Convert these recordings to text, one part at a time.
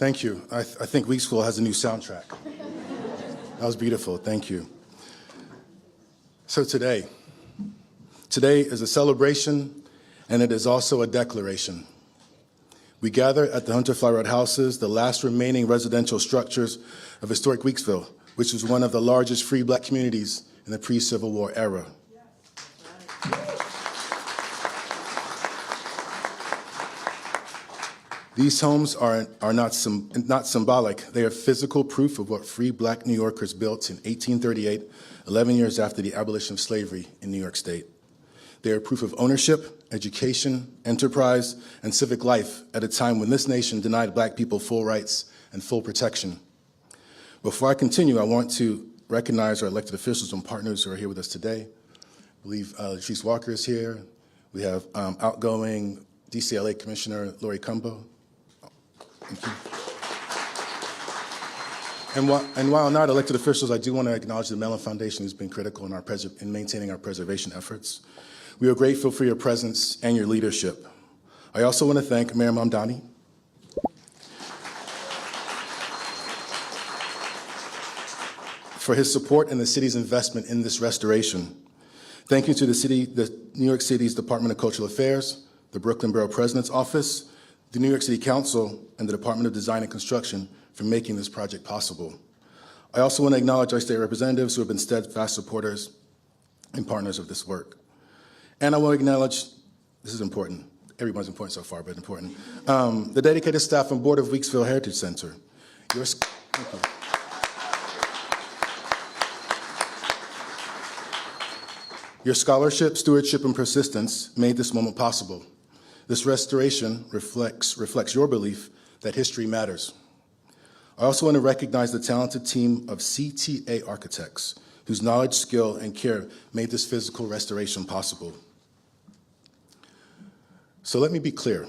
Thank you. I think Weeksville has a new soundtrack. That was beautiful. Thank you. So today is a celebration, and it is also a declaration. We gather at the Hunter Fly Road houses, the last remaining residential structures of historic Weeksville, which was one of the largest free Black communities in the pre-Civil War era. These homes are not symbolic. They are physical proof of what free Black New Yorkers built in 1838, 11 years after the abolition of slavery in New York State. They are proof of ownership, education, enterprise, and civic life at a time when this nation denied Black people full rights and full protection. Before I continue, I want to recognize our elected officials and partners who are here with us today. I believe Latrice Walker is here. We have outgoing DCLA Commissioner Lori Cumbo. Thank you. And while not elected officials, I do want to acknowledge the Mellon Foundation, who's been critical in maintaining our preservation efforts. We are grateful for your presence and your leadership. I also want to thank Mayor Mamdani for his support and the city's investment in this restoration. Thank you to the New York City's Department of Cultural Affairs, the Brooklyn Borough President's Office, the New York City Council, and the Department of Design and Construction for making this project possible. I also want to acknowledge our state representatives who have been steadfast supporters and partners of this work. And I want to acknowledge, this is important, everyone's important so far, but important, the dedicated staff and board of Weeksville Heritage Center. Your scholarship, stewardship, and persistence made this moment possible. This restoration reflects your belief that history matters. I also want to recognize the talented team of CTA architects whose knowledge, skill, and care made this physical restoration possible. So let me be clear.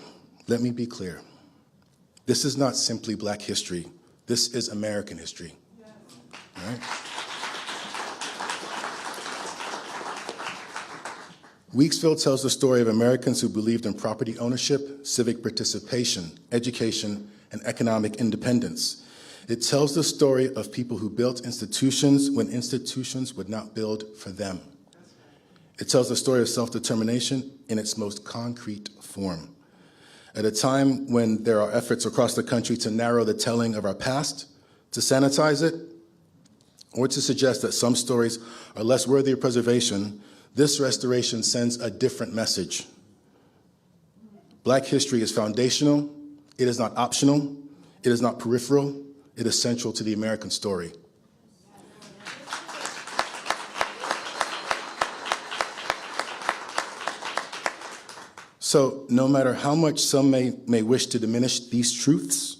This is not simply Black history. This is American history. All right? Weeksville tells the story of Americans who believed in property ownership, civic participation, education, and economic independence. It tells the story of people who built institutions when institutions would not build for them. It tells the story of self-determination in its most concrete form. At a time when there are efforts across the country to narrow the telling of our past, to sanitize it, or to suggest that some stories are less worthy of preservation, this restoration sends a different message. Black history is foundational, it is not optional, it is not peripheral, it is central to the American story. So no matter how much some may wish to diminish these truths,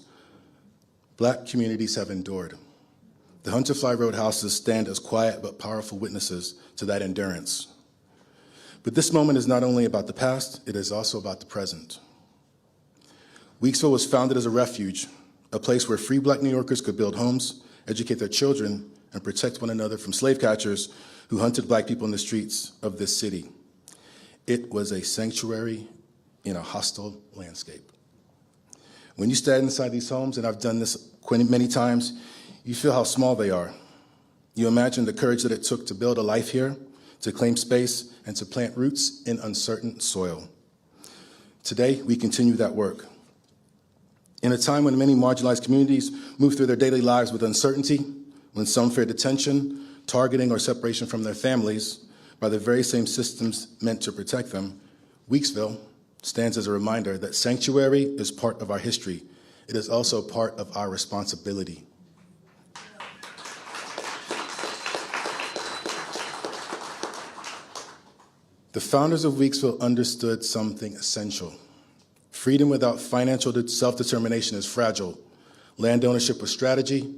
Black communities have endured. The Hunter Fly Road houses stand as quiet but powerful witnesses to that endurance. But this moment is not only about the past, it is also about the present. Weeksville was founded as a refuge, a place where free Black New Yorkers could build homes, educate their children, and protect one another from slave catchers who hunted Black people in the streets of this city. It was a sanctuary in a hostile landscape. When you stand inside these homes, and I've done this many times, you feel how small they are. You imagine the courage that it took to build a life here, to claim space, and to plant roots in uncertain soil. Today, we continue that work. In a time when many marginalized communities move through their daily lives with uncertainty, when some fear detention, targeting, or separation from their families by the very same systems meant to protect them, Weeksville stands as a reminder that sanctuary is part of our history. It is also part of our responsibility. The founders of Weeksville understood something essential. Freedom without financial self-determination is fragile. Land ownership was strategy,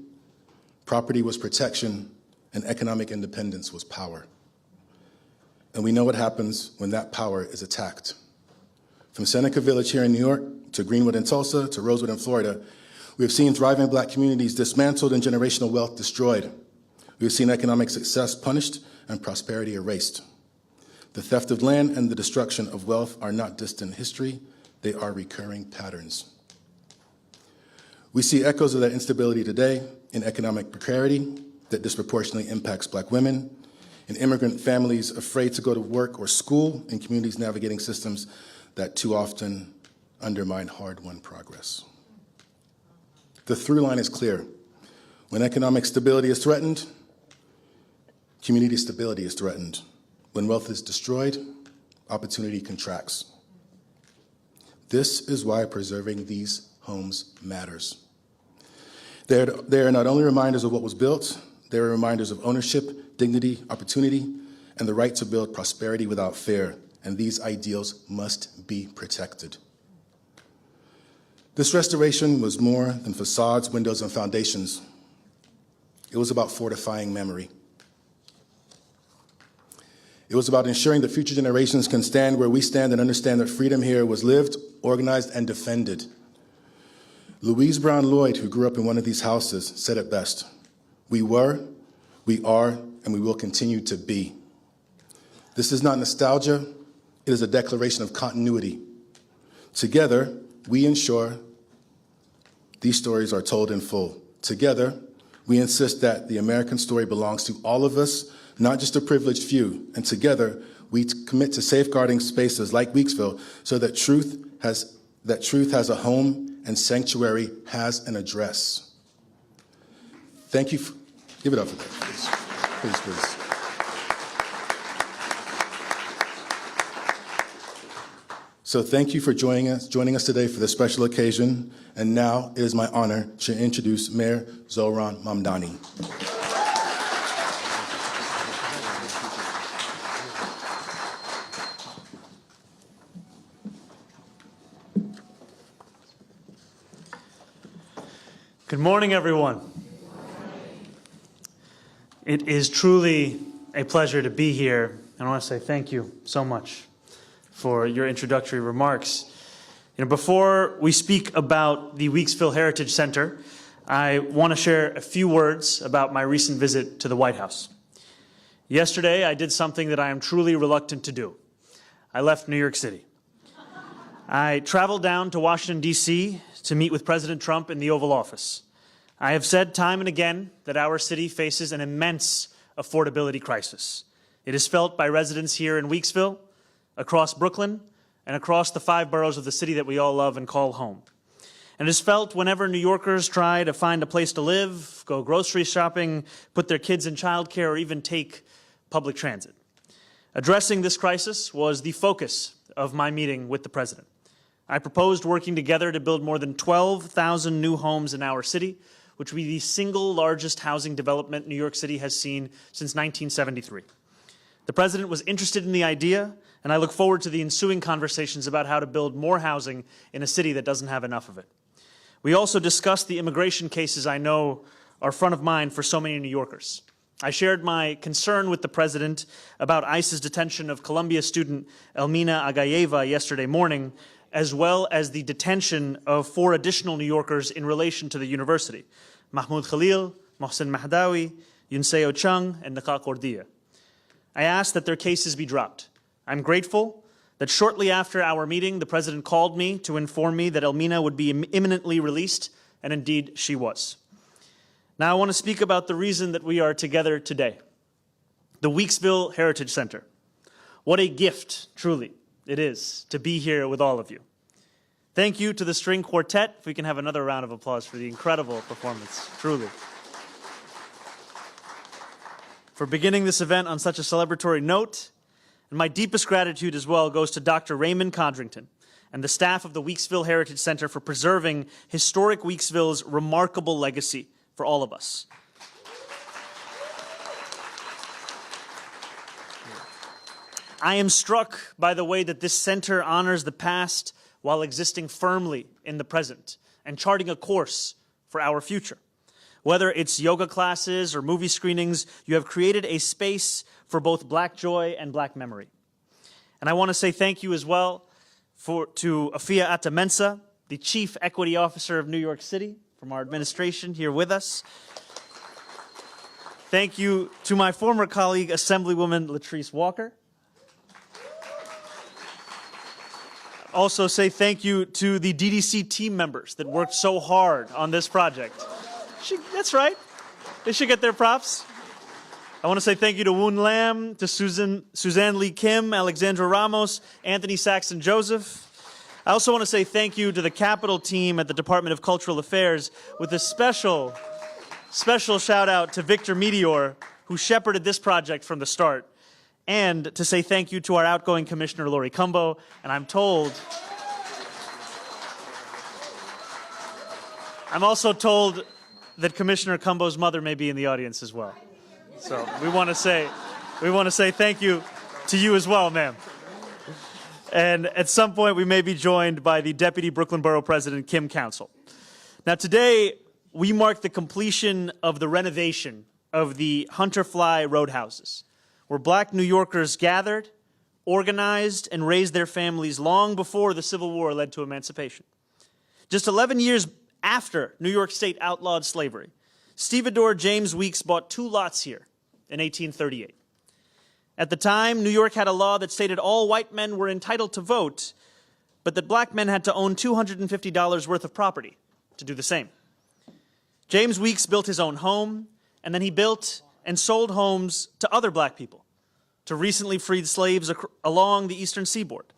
property was protection, and economic independence was power. And we know what happens when that power is attacked. From Seneca Village here in New York, to Greenwood in Tulsa, to Rosewood in Florida, we have seen thriving Black communities dismantled and generational wealth destroyed. We have seen economic success punished and prosperity erased. The theft of land and the destruction of wealth are not distant history, they are recurring patterns. We see echoes of that instability today in economic precarity that disproportionately impacts Black women, in immigrant families afraid to go to work or school, in communities navigating systems that too often undermine hard-won progress. The through line is clear. When economic stability is threatened, community stability is threatened. When wealth is destroyed, opportunity contracts. This is why preserving these homes matters. They are not only reminders of what was built, they are reminders of ownership, dignity, opportunity, and the right to build prosperity without fear, and these ideals must be protected. This restoration was more than facades, windows, and foundations. It was about fortifying memory. It was about ensuring that future generations can stand where we stand and understand that freedom here was lived, organized, and defended. Louise Brown Lloyd, who grew up in one of these houses, said it best: "We were, we are, and we will continue to be." This is not nostalgia, it is a declaration of continuity. Together, we ensure these stories are told in full. Together, we insist that the American story belongs to all of us, not just a privileged few. And together, we commit to safeguarding spaces like Weeksville so that truth has a home and sanctuary has an address. Thank you. Give it up for that, please. Please, please. So thank you for joining us today for this special occasion. And now it is my honor to introduce Mayor Zohran Mamdani. Good morning, everyone. It is truly a pleasure to be here, and I want to say thank you so much for your introductory remarks. Before we speak about the Weeksville Heritage Center, I want to share a few words about my recent visit to the White House. Yesterday, I did something that I am truly reluctant to do. I left New York City. I traveled down to Washington, D.C. to meet with President Trump in the Oval Office. I have said time and again that our city faces an immense affordability crisis. It is felt by residents here in Weeksville, across Brooklyn, and across the 5 boroughs of the city that we all love and call home. And it is felt whenever New Yorkers try to find a place to live, go grocery shopping, put their kids in childcare, or even take public transit. Addressing this crisis was the focus of my meeting with the President. I proposed working together to build more than 12,000 new homes in our city, which will be the single largest housing development New York City has seen since 1973. The President was interested in the idea, and I look forward to the ensuing conversations about how to build more housing in a city that doesn't have enough of it. We also discussed the immigration cases I know are front of mind for so many New Yorkers. I shared my concern with the President about ICE's detention of Columbia student Elmina Agayeva yesterday morning, as well as the detention of 4 additional New Yorkers in relation to the university: Mahmoud Khalil, Mohsen Mahdawi, Yunseo Chung, and Niqaq Ordia. I asked that their cases be dropped. I'm grateful that shortly after our meeting, the President called me to inform me that Elmina would be imminently released, and indeed she was. Now I want to speak about the reason that we are together today. The Weeksville Heritage Center. What a gift, truly, it is to be here with all of you. Thank you to the string quartet. If we can have another round of applause for the incredible performance, truly. For beginning this event on such a celebratory note. And my deepest gratitude as well goes to Dr. Raymond Condrington and the staff of the Weeksville Heritage Center for preserving historic Weeksville's remarkable legacy for all of us. I am struck by the way that this center honors the past while existing firmly in the present and charting a course for our future. Whether it's yoga classes or movie screenings, you have created a space for both Black joy and Black memory. And I want to say thank you as well to Afia Atamensa, the Chief Equity Officer of New York City from our administration here with us. Thank you to my former colleague, Assemblywoman Latrice Walker. also say thank you to the DDC team members that worked so hard on this project. That's right. They should get their props. I want to say thank you to Woon Lam, to Suzanne Lee Kim, Alexandra Ramos, Anthony Saxon Joseph. I also want to say thank you to the Capitol team at the Department of Cultural Affairs, with a special shout out to Victor Meteor, who shepherded this project from the start, and to say thank you to our outgoing Commissioner, Lori Cumbo. And I'm also told that Commissioner Cumbo's mother may be in the audience as well. So we want to say thank you to you as well, ma'am. And at some point, we may be joined by the Deputy Brooklyn Borough President, Kim Council. Now, today, we mark the completion of the renovation of the Hunterfly Roadhouses, where Black New Yorkers gathered, organized, and raised their families long before the Civil War led to emancipation. Just 11 years after New York State outlawed slavery, stevedore James Weeks bought 2 lots here in 1838. At the time, New York had a law that stated all white men were entitled to vote, but that black men had to own $250 worth of property to do the same. James Weeks built his own home, and then he built and sold homes to other black people, to recently freed slaves along the eastern seaboard.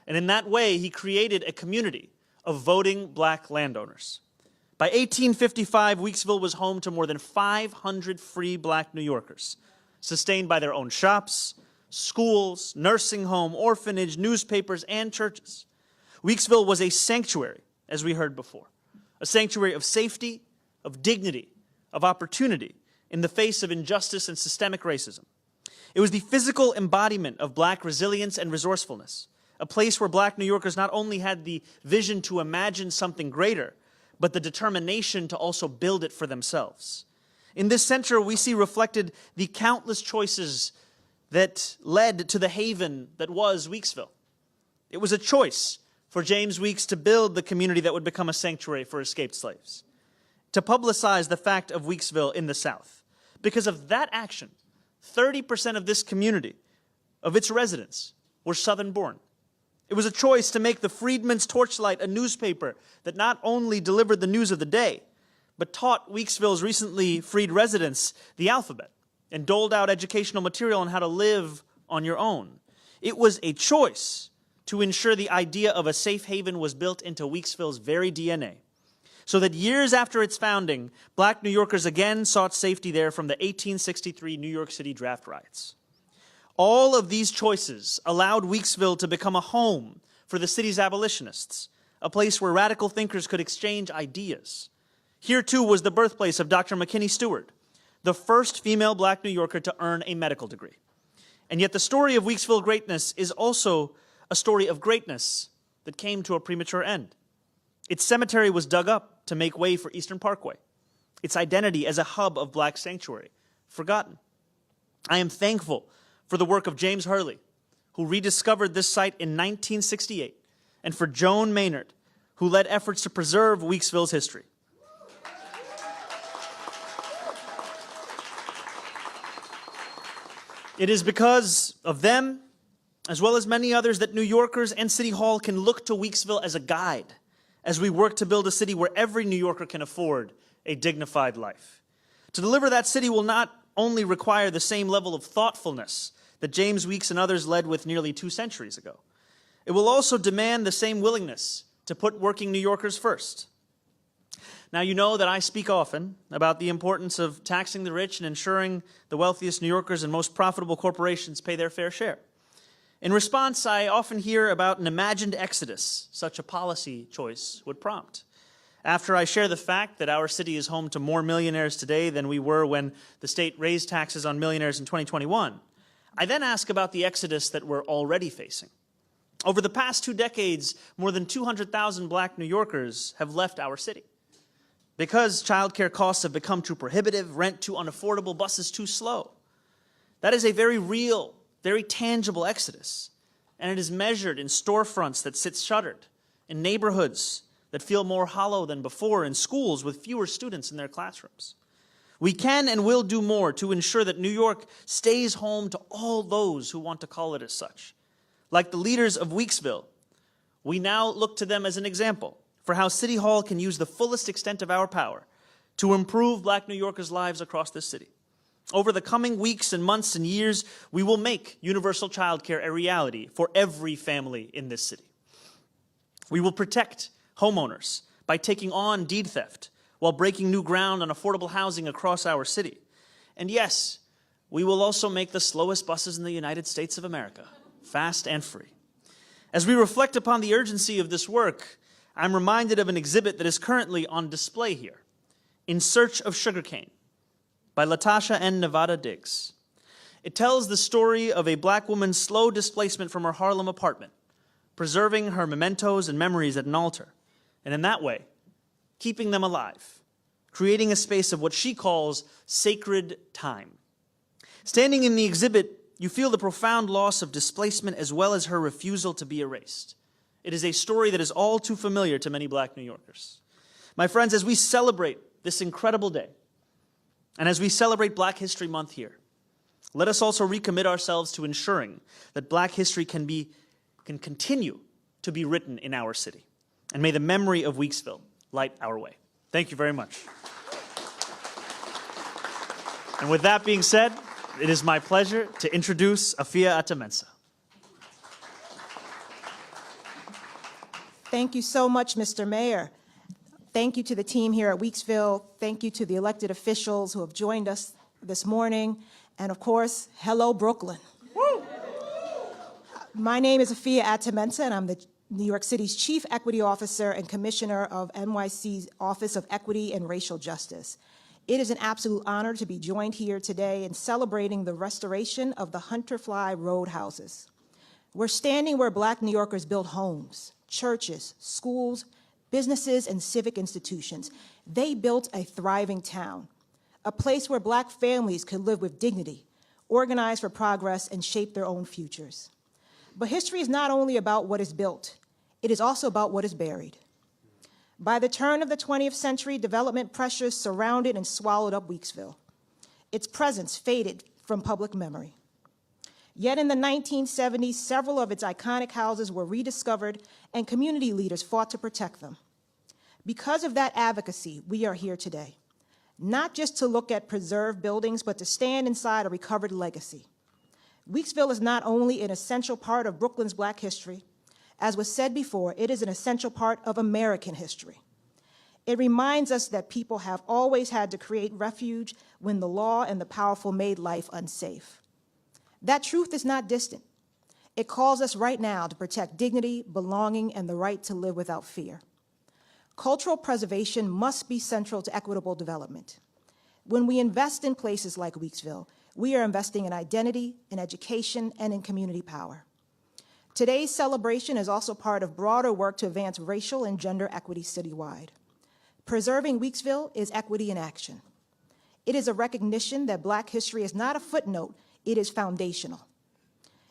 And in that way, he created a community of voting black landowners. By 1855, Weeksville was home to more than 500 free black New Yorkers, sustained by their own shops, schools, nursing home, orphanage, newspapers, and churches. Weeksville was a sanctuary, as we heard before, a sanctuary of safety, of dignity, of opportunity in the face of injustice and systemic racism. It was the physical embodiment of black resilience and resourcefulness, a place where black New Yorkers not only had the vision to imagine something greater, but the determination to also build it for themselves. In this center, we see reflected the countless choices that led to the haven that was Weeksville. It was a choice for James Weeks to build the community that would become a sanctuary for escaped slaves, to publicize the fact of Weeksville in the South. Because of that action, 30% of this community, of its residents, were Southern-born. It was a choice to make the Freedmen's Torchlight a newspaper that not only delivered the news of the day, but taught Weeksville's recently freed residents the alphabet and doled out educational material on how to live on your own. It was a choice to ensure the idea of a safe haven was built into Weeksville's very DNA, so that years after its founding, black New Yorkers again sought safety there from the 1863 New York City draft riots. All of these choices allowed Weeksville to become a home for the city's abolitionists, a place where radical thinkers could exchange ideas. Here, too, was the birthplace of Dr. McKinney Stewart, the first female black New Yorker to earn a medical degree. And yet the story of Weeksville greatness is also a story of greatness that came to a premature end. Its cemetery was dug up to make way for Eastern Parkway, its identity as a hub of black sanctuary forgotten. I am thankful for the work of James Hurley, who rediscovered this site in 1968, and for Joan Maynard, who led efforts to preserve Weeksville's history. It is because of them, as well as many others, that New Yorkers and City Hall can look to Weeksville as a guide as we work to build a city where every New Yorker can afford a dignified life. To deliver that city will not only require the same level of thoughtfulness that James Weeks and others led with nearly 2 centuries ago. It will also demand the same willingness to put working New Yorkers first. Now, you know that I speak often about the importance of taxing the rich and ensuring the wealthiest New Yorkers and most profitable corporations pay their fair share. In response, I often hear about an imagined exodus such a policy choice would prompt. After I share the fact that our city is home to more millionaires today than we were when the state raised taxes on millionaires in 2021, I then ask about the exodus that we're already facing. Over the past 2 decades, more than 200,000 black New Yorkers have left our city. Because childcare costs have become too prohibitive, rent too unaffordable, buses too slow. That is a very real, very tangible exodus, and it is measured in storefronts that sit shuttered, in neighborhoods that feel more hollow than before, in schools with fewer students in their classrooms. We can and will do more to ensure that New York stays home to all those who want to call it as such. Like the leaders of Weeksville, We now look to them as an example for how City Hall can use the fullest extent of our power to improve Black New Yorkers' lives across this city. Over the coming weeks and months and years, we will make universal childcare a reality for every family in this city. We will protect homeowners by taking on deed theft while breaking new ground on affordable housing across our city. And yes, we will also make the slowest buses in the United States of America fast and free. As we reflect upon the urgency of this work, I'm reminded of an exhibit that is currently on display here, In Search of Sugarcane, by Latasha N. Nevada Diggs. It tells the story of a Black woman's slow displacement from her Harlem apartment, preserving her mementos and memories at an altar, and in that way, keeping them alive, creating a space of what she calls sacred time. Standing in the exhibit, you feel the profound loss of displacement as well as her refusal to be erased. It is a story that is all too familiar to many Black New Yorkers. My friends, as we celebrate this incredible day, and as we celebrate Black History Month here, let us also recommit ourselves to ensuring that Black history can continue to be written in our city. And may the memory of Weeksville light our way. Thank you very much. And with that being said, it is my pleasure to introduce Afia Atamensa. Thank you so much, Mr. Mayor. Thank you to the team here at Weeksville. Thank you to the elected officials who have joined us this morning. And of course, hello, Brooklyn. Woo! My name is Afia Atamensa, and I'm the New York City's Chief Equity Officer and Commissioner of NYC's Office of Equity and Racial Justice. It is an absolute honor to be joined here today in celebrating the restoration of the Hunterfly Road houses. We're standing where Black New Yorkers built homes, churches, schools, businesses, and civic institutions. They built a thriving town, a place where Black families could live with dignity, organize for progress, and shape their own futures. But history is not only about what is built, it is also about what is buried. By the turn of the 20th century, development pressures surrounded and swallowed up Weeksville. Its presence faded from public memory. Yet in the 1970s, several of its iconic houses were rediscovered and community leaders fought to protect them. Because of that advocacy, we are here today, not just to look at preserved buildings, but to stand inside a recovered legacy. Weeksville is not only an essential part of Brooklyn's Black history. As was said before, it is an essential part of American history. It reminds us that people have always had to create refuge when the law and the powerful made life unsafe. That truth is not distant. It calls us right now to protect dignity, belonging, and the right to live without fear. Cultural preservation must be central to equitable development. When we invest in places like Weeksville, we are investing in identity, in education, and in community power. Today's celebration is also part of broader work to advance racial and gender equity citywide. Preserving Weeksville is equity in action. It is a recognition that Black history is not a footnote, it is foundational.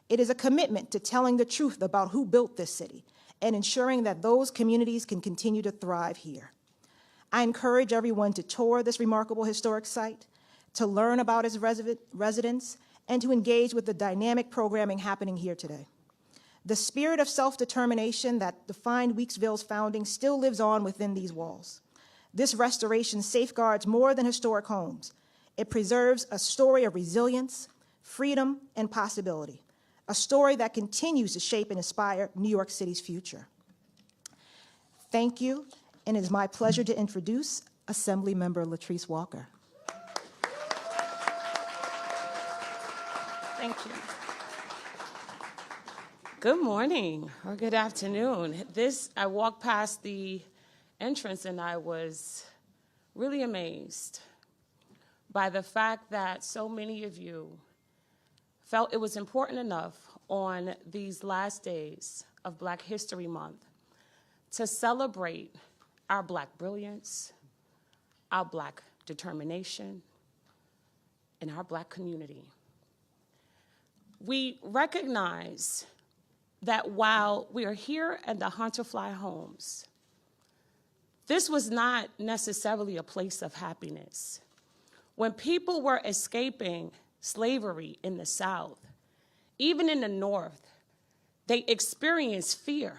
It is a commitment to telling the truth about who built this city and ensuring that those communities can continue to thrive here. I encourage everyone to tour this remarkable historic site, to learn about its residents, and to engage with the dynamic programming happening here today. The spirit of self-determination that defined Weeksville's founding still lives on within these walls. This restoration safeguards more than historic homes. It preserves a story of resilience, freedom, and possibility, a story that continues to shape and inspire New York City's future. Thank you, and it is my pleasure to introduce Assemblymember Latrice Walker. Thank you. Good morning or good afternoon. I walked past the entrance and I was really amazed by the fact that so many of you felt it was important enough on these last days of Black History Month to celebrate our Black brilliance, our Black determination, and our Black community. We recognize that while we are here at the Hunterfly homes, this was not necessarily a place of happiness. When people were escaping slavery in the South, even in the North, they experienced fear.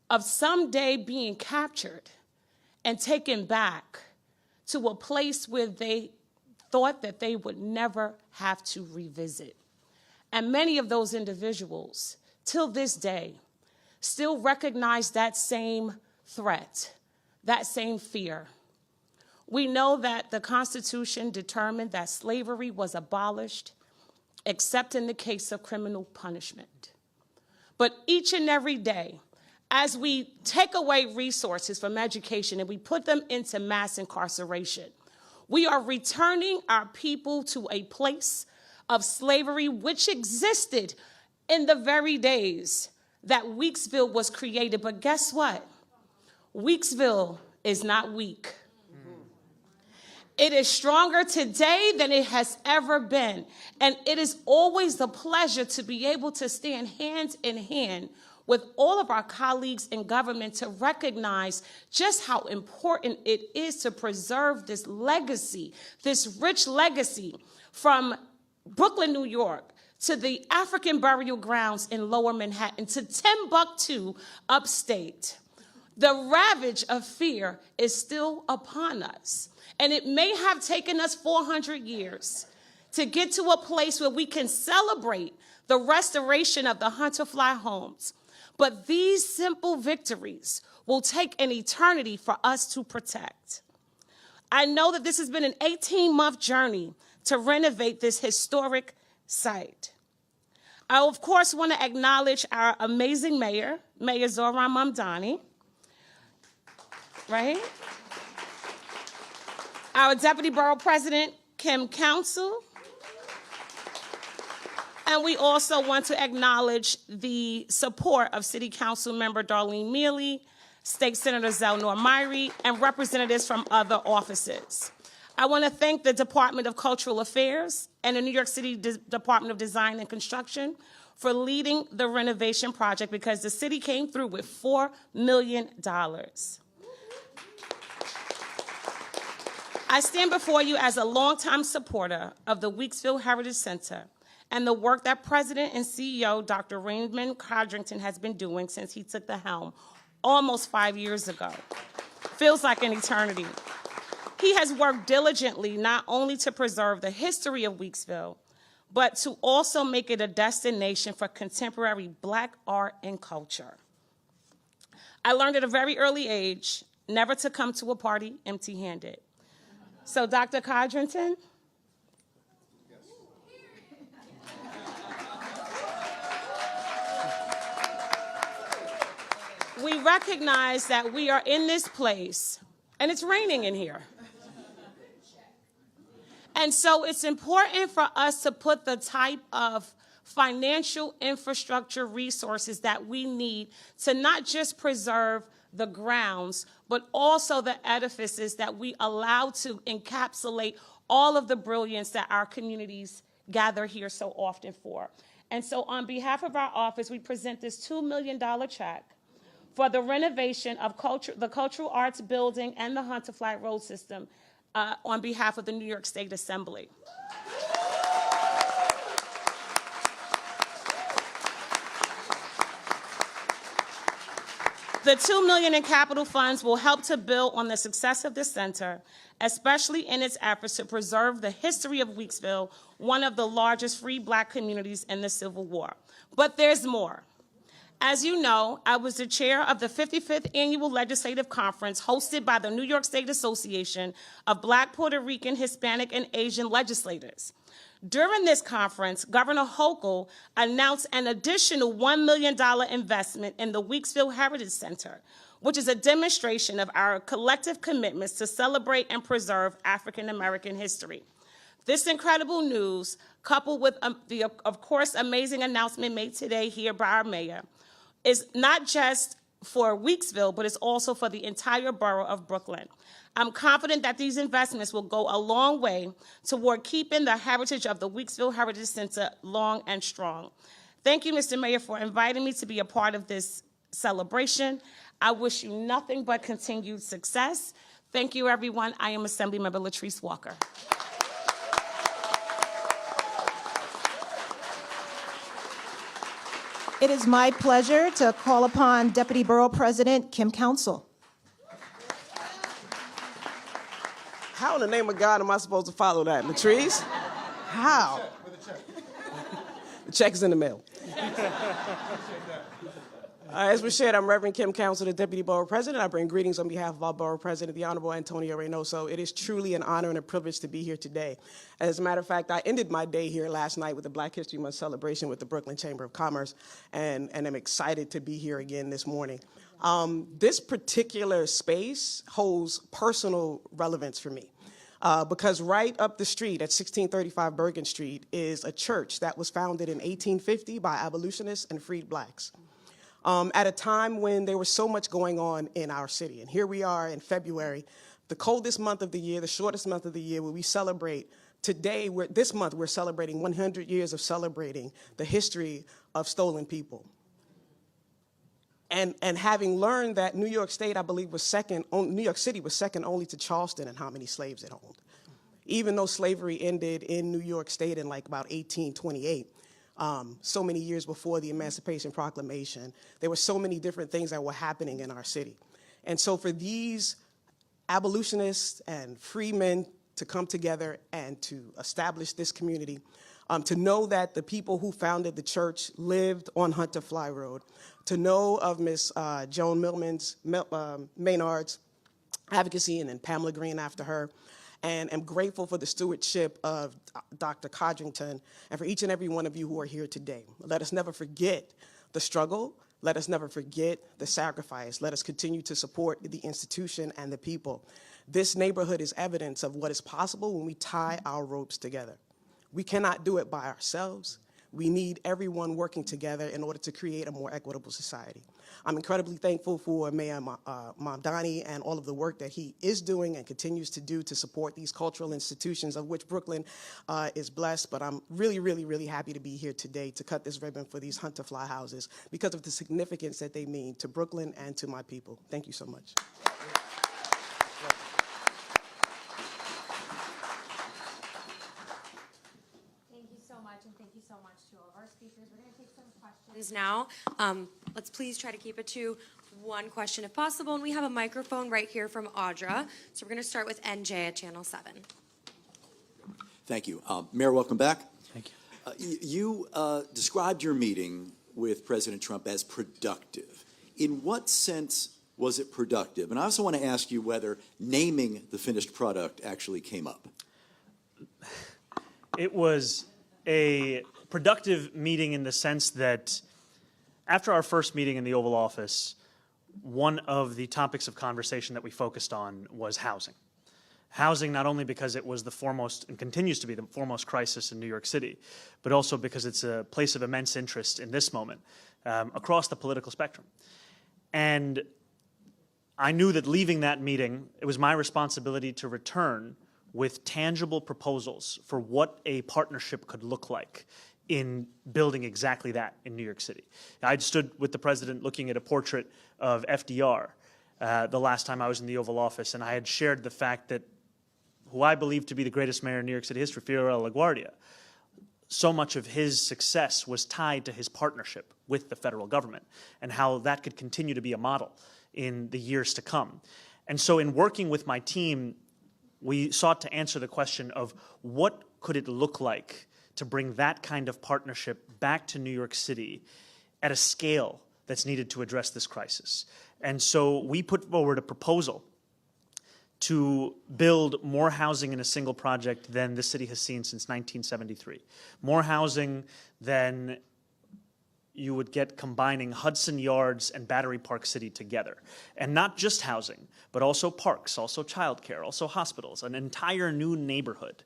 of someday being captured and taken back to a place where they thought that they would never have to revisit. And many of those individuals, till this day, still recognize that same threat, that same fear. We know that the Constitution determined that slavery was abolished, except in the case of criminal punishment. But each and every day, as we take away resources from education and we put them into mass incarceration, we are returning our people to a place of slavery which existed in the very days that Weeksville was created. But guess what? Weeksville is not weak. It is stronger today than it has ever been. And it is always the pleasure to be able to stand hand in hand with all of our colleagues in government to recognize just how important it is to preserve this legacy, this rich legacy from Brooklyn, New York, to the African burial grounds in Lower Manhattan, to Timbuktu, upstate. The ravage of fear is still upon us. And it may have taken us 400 years to get to a place where we can celebrate the restoration of the Hunter-Fly homes. But these simple victories will take an eternity for us to protect. I know that this has been an 18-month journey to renovate this historic site. I, of course, want to acknowledge our amazing mayor, Mayor Zoran Mamdani, right? Our Deputy Borough President, Kim Council. And we also want to acknowledge the support of City Council Member Darlene Mealy, State Senator Zelnor Myrie, and representatives from other offices. I want to thank the Department of Cultural Affairs and the New York City Department of Design and Construction for leading the renovation project, because the city came through with $4 million. I stand before you as a longtime supporter of the Weeksville Heritage Center and the work that President and CEO Dr. Raymond Codrington has been doing since he took the helm almost 5 years ago. Feels like an eternity. He has worked diligently not only to preserve the history of Weeksville, but to also make it a destination for contemporary Black art and culture. I learned at a very early age never to come to a party empty-handed. So, Dr. Codrington? We recognize that we are in this place, and it's raining in here. And so it's important for us to put the type of financial infrastructure resources that we need to not just preserve the grounds, but also the edifices that we allow to encapsulate all of the brilliance that our communities gather here so often for. And so on behalf of our office, we present this $2 million check for the renovation of the Cultural Arts Building and the Hunter-Fly Road System on behalf of the New York State Assembly. The $2 million in capital funds will help to build on the success of this center, especially in its efforts to preserve the history of Weeksville, one of the largest free Black communities in the Civil War. But there's more. As you know, I was the chair of the 55th Annual Legislative Conference hosted by the New York State Association of Black, Puerto Rican, Hispanic, and Asian Legislators. During this conference, Governor Hochul announced an additional $1 million investment in the Weeksville Heritage Center, which is a demonstration of our collective commitments to celebrate and preserve African American history. This incredible news, coupled with the, of course, amazing announcement made today here by our mayor, is not just for Weeksville, but it's also for the entire borough of Brooklyn. I'm confident that these investments will go a long way toward keeping the heritage of the Weeksville Heritage Center long and strong. Thank you, Mr. Mayor, for inviting me to be a part of this celebration. I wish you nothing but continued success. Thank you, everyone. I am Assemblymember Latrice Walker. It is my pleasure to call upon Deputy Borough President Kim Council. How in the name of God am I supposed to follow that, Latrice? How? The check is in the mail. As we shared, I'm Reverend Kim Council, the Deputy Borough President. I bring greetings on behalf of our Borough President, the Honorable Antonio Reynoso. It is truly an honor and a privilege to be here today. As a matter of fact, I ended my day here last night with the Black History Month celebration with the Brooklyn Chamber of Commerce, and I'm excited to be here again this morning. This particular space holds personal relevance for me. Because right up the street at 1635 Bergen Street is a church that was founded in 1850 by abolitionists and freed blacks. At a time when there was so much going on in our city. And here we are in February, the coldest month of the year, the shortest month of the year, where we celebrate. Today, this month, we're celebrating 100 years of celebrating the history of stolen people. And having learned that New York State, I believe, New York City was second only to Charleston in how many slaves it owned. Even though slavery ended in New York State in like about 1828, so many years before the Emancipation Proclamation, there were so many different things that were happening in our city. And so for these abolitionists and free men to come together and to establish this community, to know that the people who founded the church lived on Hunter Fly Road, to know of Miss Joan Maynard's advocacy and then Pamela Green after her, and am grateful for the stewardship of Dr. Codrington and for each and every one of you who are here today. Let us never forget the struggle. Let us never forget the sacrifice. Let us continue to support the institution and the people. This neighborhood is evidence of what is possible when we tie our ropes together. We cannot do it by ourselves. We need everyone working together in order to create a more equitable society. I'm incredibly thankful for Mayor Mamdani and all of the work that he is doing and continues to do to support these cultural institutions of which Brooklyn is blessed. But I'm really, really, really happy to be here today to cut this ribbon for these Hunter Fly houses because of the significance that they mean to Brooklyn and to my people. Thank you so much. And thank you so much to all of our speakers. We're going to take some questions now. Let's please try to keep it to one question if possible. And we have a microphone right here from Audra. So we're going to start with NJ at Channel 7. Thank you. Mayor, welcome back. Thank you. You described your meeting with President Trump as productive. In what sense was it productive? And I also want to ask you whether naming the finished product actually came up. It was a productive meeting in the sense that after our first meeting in the Oval Office, one of the topics of conversation that we focused on was housing. Housing not only because it was the foremost and continues to be the foremost crisis in New York City, but also because it's a place of immense interest in this moment across the political spectrum. And I knew that leaving that meeting, it was my responsibility to return with tangible proposals for what a partnership could look like in building exactly that in New York City. I'd stood with the president looking at a portrait of FDR the last time I was in the Oval Office, and I had shared the fact that who I believe to be the greatest mayor in New York City history, Fiorello LaGuardia, so much of his success was tied to his partnership with the federal government and how that could continue to be a model in the years to come. And so in working with my team, we sought to answer the question of what could it look like to bring that kind of partnership back to New York City at a scale that's needed to address this crisis. And so we put forward a proposal to build more housing in a single project than the city has seen since 1973. More housing than you would get combining Hudson Yards and Battery Park City together. And not just housing, but also parks, also childcare, also hospitals, an entire new neighborhood.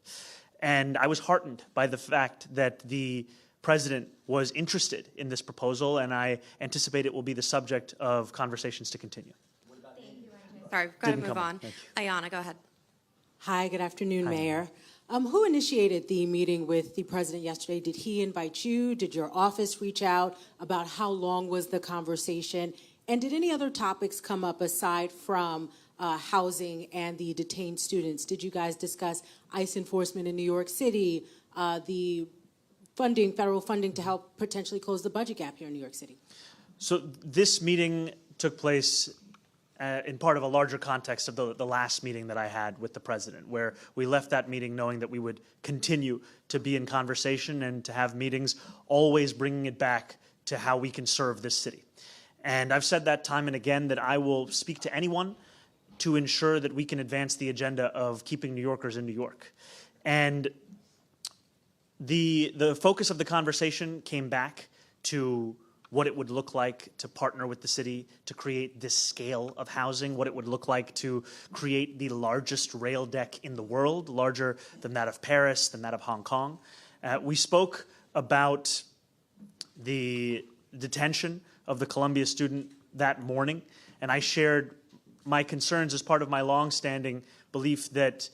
And I was heartened by the fact that the president was interested in this proposal, and I anticipate it will be the subject of conversations to continue. Sorry, we've got to move on. Ayana, go ahead. Hi, good afternoon, Mayor. Who initiated the meeting with the president yesterday? Did he invite you? Did your office reach out? About how long was the conversation? And did any other topics come up aside from housing and the detained students? Did you guys discuss ICE enforcement in New York City, the funding, federal funding, to help potentially close the budget gap here in New York City? So this meeting took place in part of a larger context of the last meeting that I had with the president, where we left that meeting knowing that we would continue to be in conversation and to have meetings, always bringing it back to how we can serve this city. And I've said that time and again that I will speak to anyone to ensure that we can advance the agenda of keeping New Yorkers in New York. And the focus of the conversation came back to what it would look like to partner with the city to create this scale of housing, what it would look like to create the largest rail deck in the world, larger than that of Paris, than that of Hong Kong. We spoke about the detention of the Columbia student that morning, and I shared my concerns as part of my long-standing belief that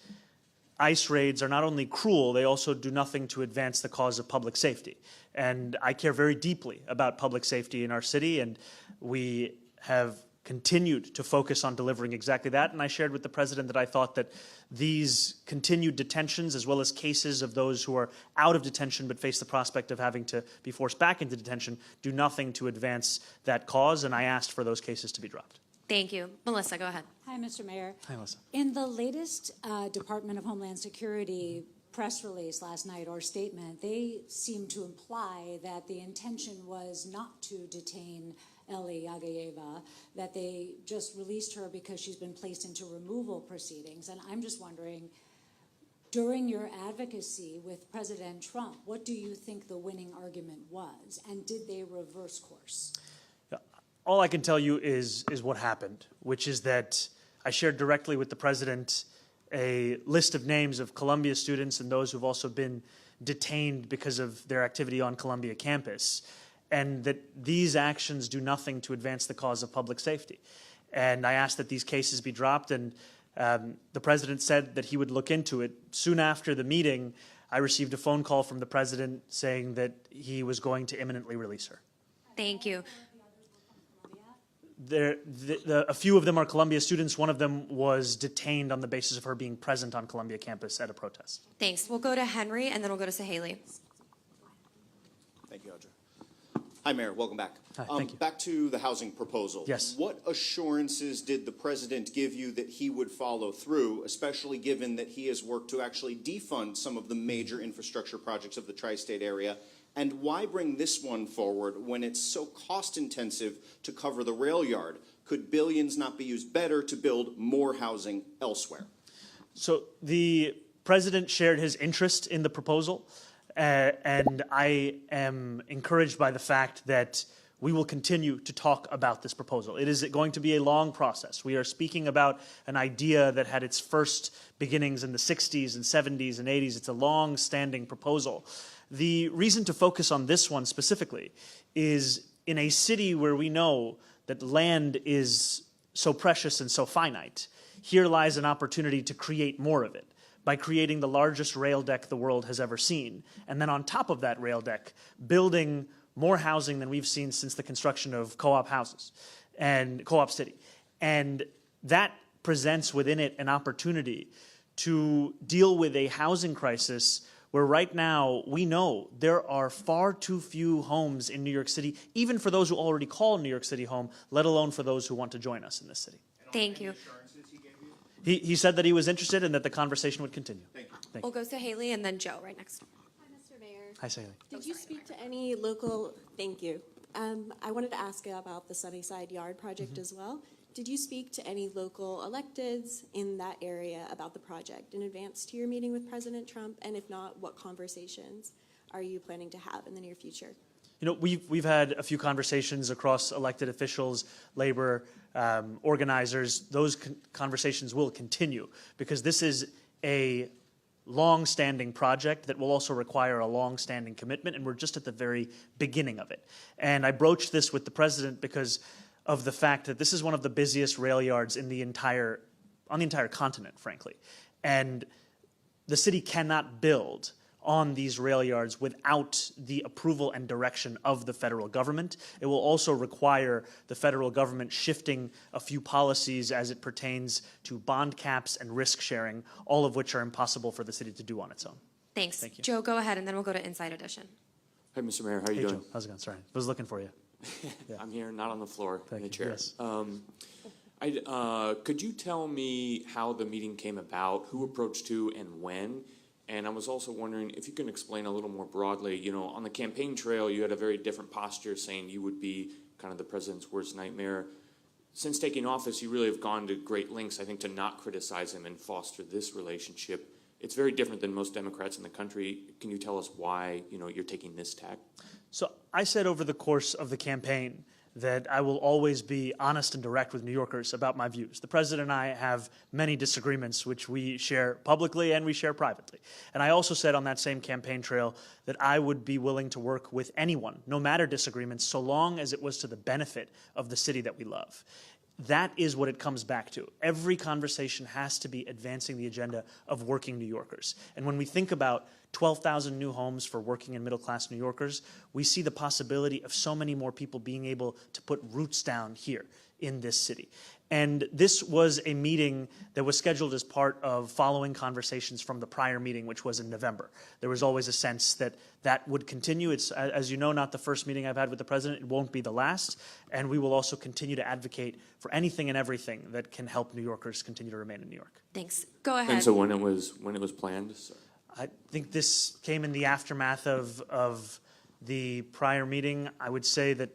ICE raids are not only cruel, they also do nothing to advance the cause of public safety. And I care very deeply about public safety in our city, and we have continued to focus on delivering exactly that. And I shared with the president that I thought that these continued detentions, as well as cases of those who are out of detention but face the prospect of having to be forced back into detention, do nothing to advance that cause, and I asked for those cases to be dropped. Thank you. Melissa, go ahead. Hi, Mr. Mayor. Hi, Melissa. In the latest Department of Homeland Security press release last night or statement, they seem to imply that the intention was not to detain Eli Yagayeva, that they just released her because she's been placed into removal proceedings. And I'm just wondering, during your advocacy with President Trump, what do you think the winning argument was? And did they reverse course? All I can tell you is what happened, which is that I shared directly with the president a list of names of Columbia students and those who've also been detained because of their activity on Columbia campus, and that these actions do nothing to advance the cause of public safety. And I asked that these cases be dropped, and the president said that he would look into it. Soon after the meeting, I received a phone call from the president saying that he was going to imminently release her. Thank you. A few of them are Columbia students. One of them was detained on the basis of her being present on Columbia campus at a protest. Thanks. We'll go to Henry, and then we'll go to Sahaley. Thank you, Audra. Hi, Mayor. Welcome back. Hi, thank you. Back to the housing proposal. Yes. What assurances did the president give you that he would follow through, especially given that he has worked to actually defund some of the major infrastructure projects of the tri-state area? And why bring this one forward when it's so cost-intensive to cover the rail yard? Could billions not be used better to build more housing elsewhere? So the president shared his interest in the proposal, and I am encouraged by the fact that we will continue to talk about this proposal. It is going to be a long process. We are speaking about an idea that had its first beginnings in the 60s and 70s and 80s. It's a long-standing proposal. The reason to focus on this one specifically is in a city where we know that land is so precious and so finite, here lies an opportunity to create more of it by creating the largest rail deck the world has ever seen. And then on top of that rail deck, building more housing than we've seen since the construction of co-op houses and Co-op City. And that presents within it an opportunity to deal with a housing crisis where right now we know there are far too few homes in New York City, even for those who already call New York City home, let alone for those who want to join us in this city. Thank you. He said that he was interested and that the conversation would continue. Thank you. We'll go to Haley and then Joe right next. Hi, Mr. Mayor. Hi, Saley. Did you speak to any local, thank you. I wanted to ask about the Sunnyside Yard project as well. Did you speak to any local electeds in that area about the project in advance to your meeting with President Trump? And if not, what conversations are you planning to have in the near future? You know, we've had a few conversations across elected officials, labor organizers. Those conversations will continue because this is a long-standing project that will also require a long-standing commitment, and we're just at the very beginning of it. And I broached this with the president because of the fact that this is one of the busiest rail yards on the entire continent, frankly. And the city cannot build on these rail yards without the approval and direction of the federal government. It will also require the federal government shifting a few policies as it pertains to bond caps and risk sharing, all of which are impossible for the city to do on its own. Thanks. Thank you. Joe, go ahead, and then we'll go to Inside Edition. Hi, Mr. Mayor. How are you Hey, doing? Joe. How's it going? Sorry. I was looking for you. Yeah. I'm here, not on the floor, Thank in the you. chair. Yes. Could you tell me how the meeting came about, who approached who, and when? And I was also wondering if you can explain a little more broadly, you know, on the campaign trail, you had a very different posture saying you would be kind of the president's worst nightmare. Since taking office, you really have gone to great lengths, I think, to not criticize him and foster this relationship. It's very different than most Democrats in the country. Can you tell us why, you know, you're taking this tack? So I said over the course of the campaign that I will always be honest and direct with New Yorkers about my views. The president and I have many disagreements, which we share publicly and we share privately. And I also said on that same campaign trail that I would be willing to work with anyone, no matter disagreements, so long as it was to the benefit of the city that we love. That is what it comes back to. Every conversation has to be advancing the agenda of working New Yorkers. And when we think about 12,000 new homes for working and middle-class New Yorkers, we see the possibility of so many more people being able to put roots down here in this city. And this was a meeting that was scheduled as part of following conversations from the prior meeting, which was in November. There was always a sense that that would continue. It's, as you know, not the first meeting I've had with the president. It won't be the last. And we will also continue to advocate for anything and everything that can help New Yorkers continue to remain in New York. Thanks. Go ahead. And so when it was planned? Sorry. I think this came in the aftermath of the prior meeting. I would say that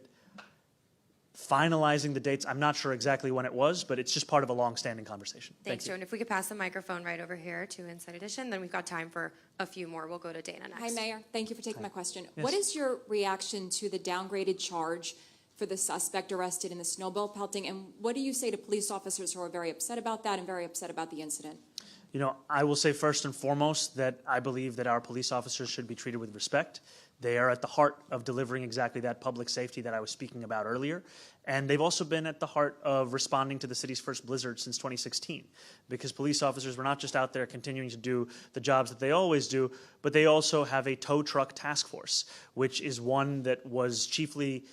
finalizing the dates, I'm not sure exactly when it was, but it's just part of a long-standing conversation. Thanks, Thank Joe. you. And if we could pass the microphone right over here to Inside Edition, then we've got time for a few more. We'll go to Dana next. Hi, Mayor. Thank you for taking my question. Yes. What is your reaction to the downgraded charge for the suspect arrested in the snowball pelting? And what do you say to police officers who are very upset about that and very upset about the incident? You know, I will say first and foremost that I believe that our police officers should be treated with respect. They are at the heart of delivering exactly that public safety that I was speaking about earlier. And they've also been at the heart of responding to the city's first blizzard since 2016, because police officers were not just out there continuing to do the jobs that they always do, but they also have a tow truck task force, which is one that was chiefly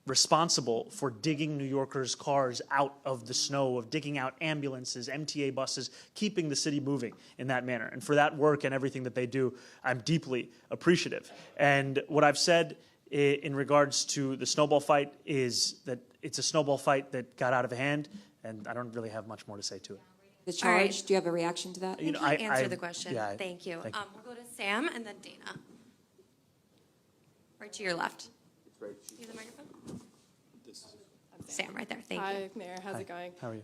responsible for digging New Yorkers' cars out of the snow, of digging out ambulances, MTA buses, keeping the city moving in that manner. And for that work and everything that they do, I'm deeply appreciative. And what I've said in regards to the snowball fight is that it's a snowball fight that got out of hand, and I don't really have much more to say to it. The charge, do you have a reaction to that? You know, Answer the question. yeah, Thank you. thank you. We'll go to Sam and then Dana. Right to your left. Use the microphone. Sam, right there. Thank you. Hi, Mayor. How's it going? How are you?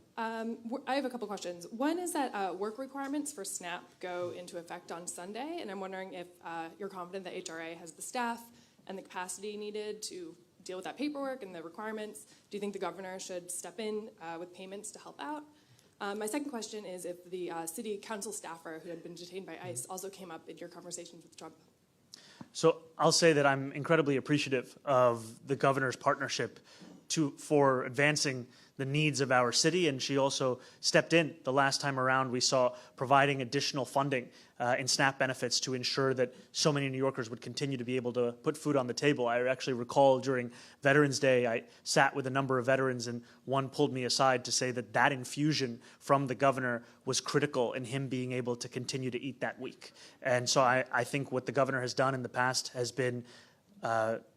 I have a couple questions. One is that work requirements for SNAP go into effect on Sunday, and I'm wondering if you're confident that HRA has the staff and the capacity needed to deal with that paperwork and the requirements. Do you think the governor should step in with payments to help out? My second question is if the city council staffer who had been detained by ICE also came up in your conversations with Trump. So I'll say that I'm incredibly appreciative of the governor's partnership for advancing the needs of our city, and she also stepped in the last time around. We saw providing additional funding in SNAP benefits to ensure that so many New Yorkers would continue to be able to put food on the table. I actually recall during Veterans Day, I sat with a number of veterans, and one pulled me aside to say that that infusion from the governor was critical in him being able to continue to eat that week. And so I think what the governor has done in the past has been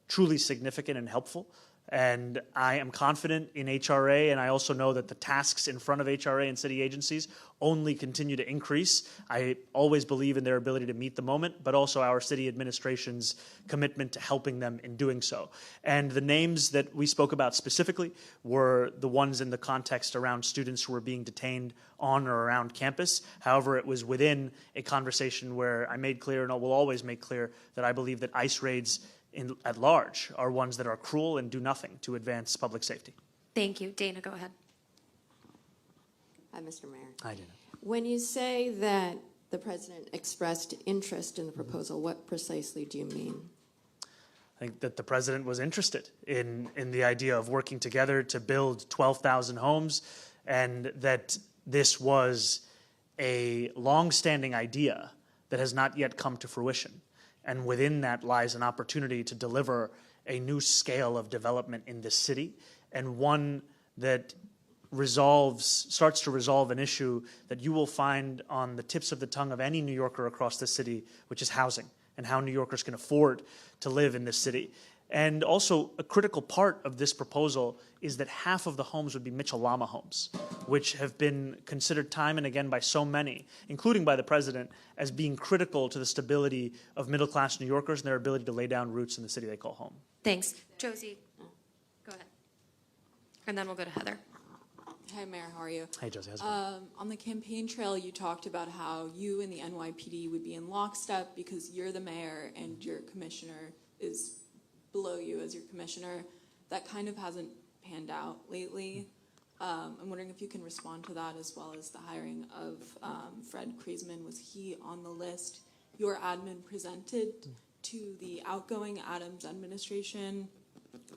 truly significant and helpful. And I am confident in HRA, and I also know that the tasks in front of HRA and city agencies only continue to increase. I always believe in their ability to meet the moment, but also our city administration's commitment to helping them in doing so. And the names that we spoke about specifically were the ones in the context around students who were being detained on or around campus. However, it was within a conversation where I made clear, and I will always make clear, that I believe that ICE raids at large are ones that are cruel and do nothing to advance public safety. Thank you. Dana, go ahead. Hi, Mr. Mayor. Hi, Dana. When you say that the president expressed interest in the proposal, what precisely do you mean? I think that the president was interested in the idea of working together to build 12,000 homes, and that this was a long-standing idea that has not yet come to fruition. And within that lies an opportunity to deliver a new scale of development in this city, and one that starts to resolve an issue that you will find on the tips of the tongue of any New Yorker across the city, which is housing and how New Yorkers can afford to live in this city. And also, a critical part of this proposal is that half of the homes would be Mitchell-Lama homes, which have been considered time and again by so many, including by the president, as being critical to the stability of middle-class New Yorkers and their ability to lay down roots in the city they call home. Thanks. Josie, go ahead. And then we'll go to Heather. Hi, Mayor, how are you? Hey, Josie, how's it going? On the campaign trail, you talked about how you and the NYPD would be in lockstep because you're the mayor and your commissioner is below you as your commissioner. That kind of hasn't panned out lately. I'm wondering if you can respond to that, as well as the hiring of Fred Kriesman. Was he on the list your admin presented to the outgoing Adams administration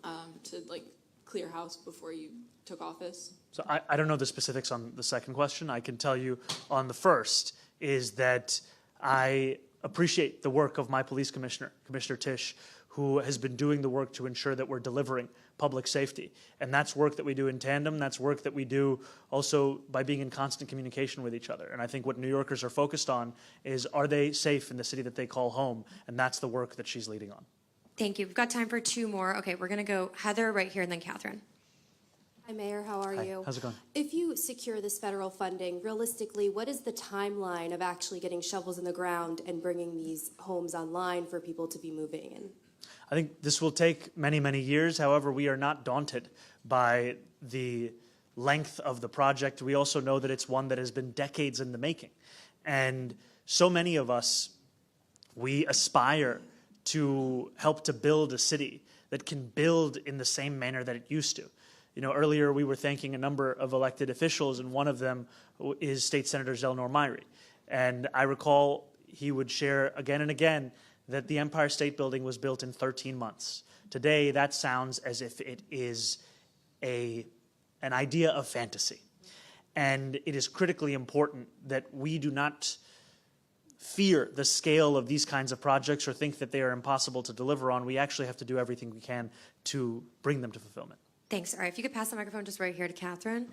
to like clear house before you took office? So I don't know the specifics on the second question. I can tell you on the first is that I appreciate the work of my police commissioner, Commissioner Tisch, who has been doing the work to ensure that we're delivering public safety. And that's work that we do in tandem. That's work that we do also by being in constant communication with each other. And I think what New Yorkers are focused on is, are they safe in the city that they call home? And that's the work that she's leading on. Thank you. We've got time for two more. Okay, we're going to go Heather right here and then Catherine. Hi, Mayor. How are you? How's it going? If you secure this federal funding, realistically, what is the timeline of actually getting shovels in the ground and bringing these homes online for people to be moving in? I think this will take many, many years. However, we are not daunted by the length of the project. We also know that it's one that has been decades in the making. And so many of us, we aspire to help to build a city that can build in the same manner that it used to. You know, earlier we were thanking a number of elected officials, and one of them is State Senator Zelnor Myrie. And I recall he would share again and again that the Empire State Building was built in 13 months. Today, that sounds as if it is an idea of fantasy. And it is critically important that we do not fear the scale of these kinds of projects or think that they are impossible to deliver on. We actually have to do everything we can to bring them to fulfillment. Thanks. All right, if you could pass the microphone just right here to Catherine.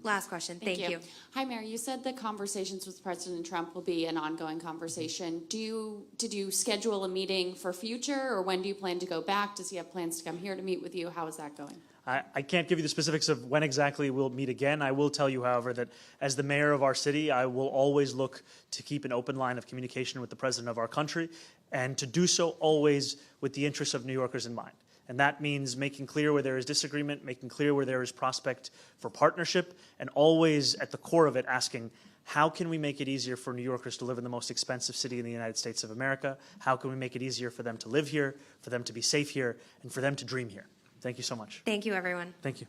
Last question. Thank you. Hi, Mayor. You said the conversations with President Trump will be an ongoing conversation. Did you schedule a meeting for future, or when do you plan to go back? Does he have plans to come here to meet with you? How is that going? I can't give you the specifics of when exactly we'll meet again. I will tell you, however, that as the mayor of our city, I will always look to keep an open line of communication with the president of our country, and to do so always with the interests of New Yorkers in mind. And that means making clear where there is disagreement, making clear where there is prospect for partnership, and always at the core of it asking, how can we make it easier for New Yorkers to live in the most expensive city in the United States of America? How can we make it easier for them to live here, for them to be safe here, and for them to dream here? Thank you so much. Thank you, everyone. Thank you.